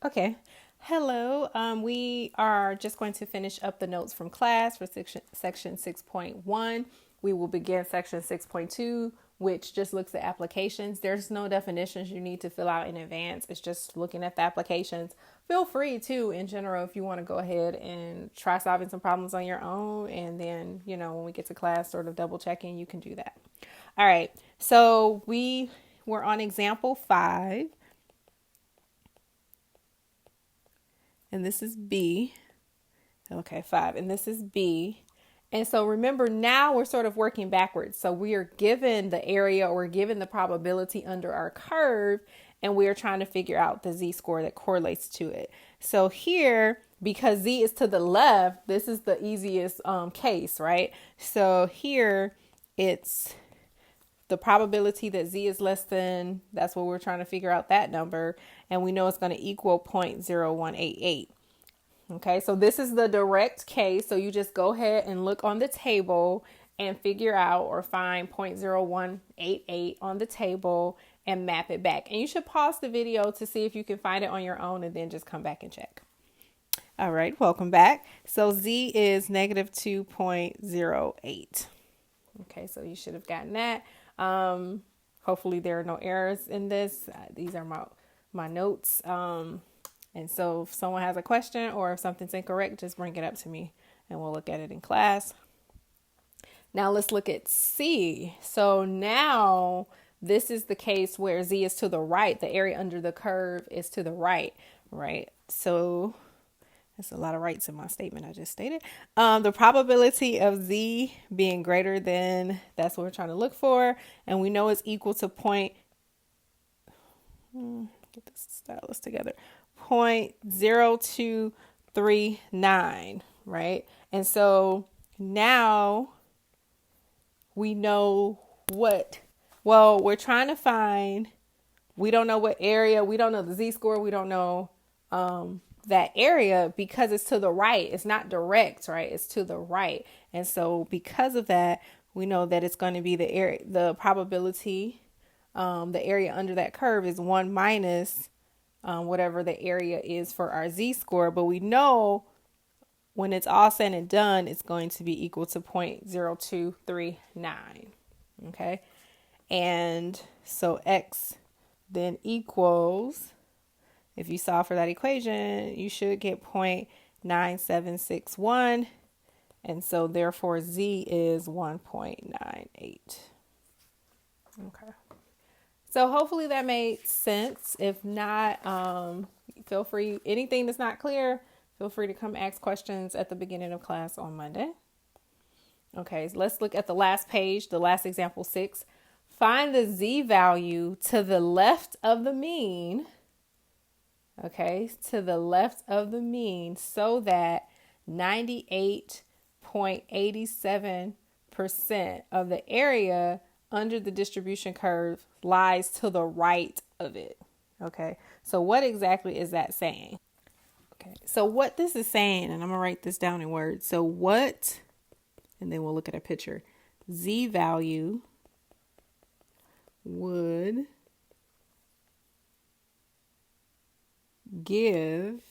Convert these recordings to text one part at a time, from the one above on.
Okay. Hello. We are just going to finish up the notes from class for section 6.1. We will begin section 6.2, which just looks at applications. There's no definitions you need to fill out in advance. It's just looking at the applications. Feel free to, in general, if you want to go ahead and try solving some problems on your own. And then, when we get to class, sort of double checking, you can do that. All right. So we were on example 5. And this is B. Okay, 5. And this is B. And so remember, now we're sort of working backwards. So we are given the area or given the probability under our curve, and we are trying to figure out the z-score that correlates to it. So here, because z is to the left, this is the easiest case, right? So here, it's the probability that z is less than, that's what we're trying to figure out, that number. And we know it's going to equal 0.0188. Okay, so this is the direct case. So you just go ahead and look on the table and figure out or find 0.0188 on the table and map it back. And you should pause the video to see if you can find it on your own and then just come back and check. All right, welcome back. So z is negative 2.08. Okay, so you should have gotten that. Hopefully there are no errors in this. These are my notes. And so if someone has a question or if something's incorrect, just bring it up to me and we'll look at it in class. Now let's look at C. So now this is the case where Z is to the right. The area under the curve is to the right, right? So there's a lot of rights in my statement I just stated. The probability of Z being greater than, that's what we're trying to look for. And we know it's equal to get this stylus together. 0.0239, right? And so now we know we're trying to find, we don't know what area, we don't know the z-score, we don't know that area because it's to the right. It's not direct, right? It's to the right. And so because of that, we know that it's going to be the area, the probability, the area under that curve is 1 minus whatever the area is for our z-score. But we know when it's all said and done, it's going to be equal to 0.0239. Okay. And so x then equals, if you solve for that equation, you should get 0.9761. And so therefore z is 1.98. Okay. So hopefully that made sense. If not, feel free, anything that's not clear, feel free to come ask questions at the beginning of class on Monday. Okay, so let's look at the last page, the last example 6. Find the z value to the left of the mean. Okay, to the left of the mean so that 98.87% of the area under the distribution curve lies to the right of it. Okay, so what exactly is that saying? Okay, so what this is saying, and I'm gonna write this down in words. So what, and then we'll look at a picture. Z value would give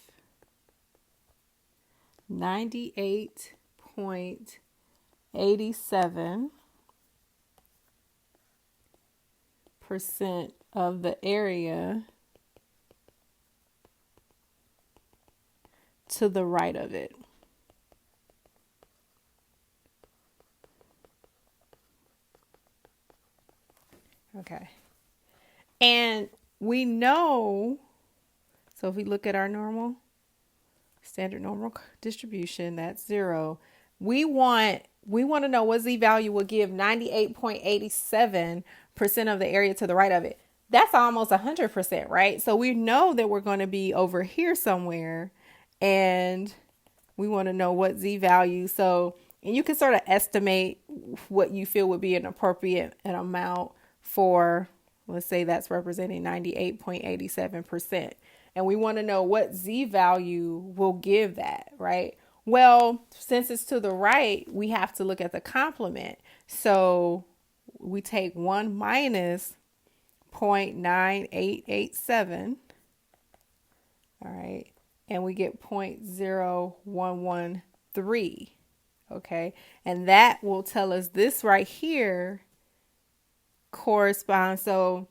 98.87% of the area to the right of it. Okay. And we know, so if we look at our standard normal distribution, that's 0. We want to know what z value will give 98.87% of the area to the right of it. That's almost 100%, right? So we know that we're going to be over here somewhere, and we want to know what z value. So, and you can sort of estimate what you feel would be an appropriate amount for, let's say that's representing 98.87%. And we want to know what z value will give that, right? Well, since it's to the right, we have to look at the complement. So we take 1 minus 0.9887. All right. And we get 0.0113. Okay. And that will tell us this right here corresponds. So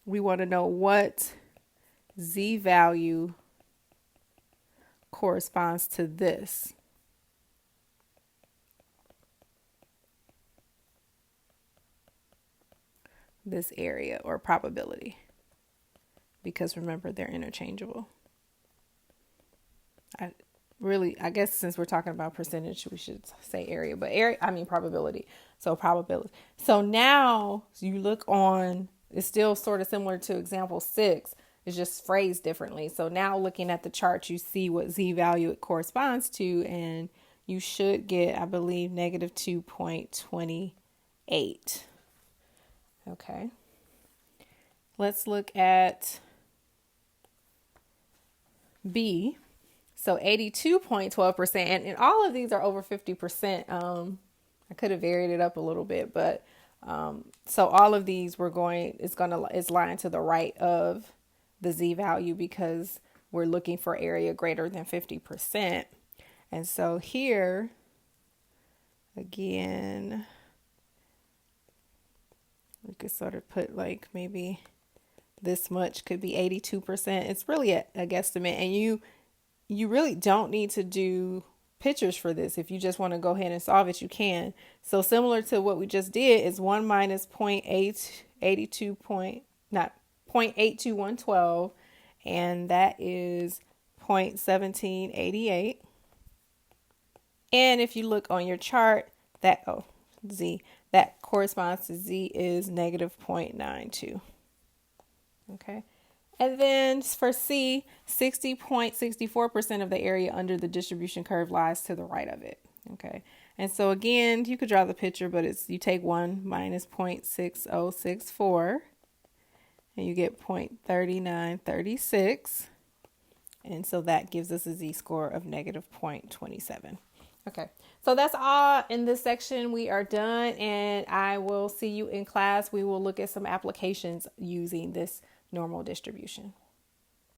we want to know what Z value corresponds to this area or probability, because remember, they're interchangeable. I guess since we're talking about percentage, we should say area, but probability. So probability. So now you look on, it's still sort of similar to example 6. It's just phrased differently. So now looking at the chart, you see what Z value it corresponds to, and you should get, I believe, negative 2.28. Okay. Let's look at B. So 82.12%, and all of these are over 50%. I could have varied it up a little bit, but so all of these is lying to the right of the Z value because we're looking for area greater than 50%. And so here, again, we could sort of put like maybe this much could be 82%. It's really a guesstimate, and you really don't need to do pictures for this. If you just want to go ahead and solve it, you can. So similar to what we just did is 1 minus 0.82112, and that is 0.1788. And if you look on your chart, that corresponds to Z is negative 0.92. Okay. And then for C, 60.64% of the area under the distribution curve lies to the right of it. Okay. And so again, you could draw the picture, but you take 1 minus 0.6064 and you get 0.3936. And so that gives us a Z-score of negative 0.27. Okay. So that's all in this section. We are done, and I will see you in class. We will look at some applications using this normal distribution.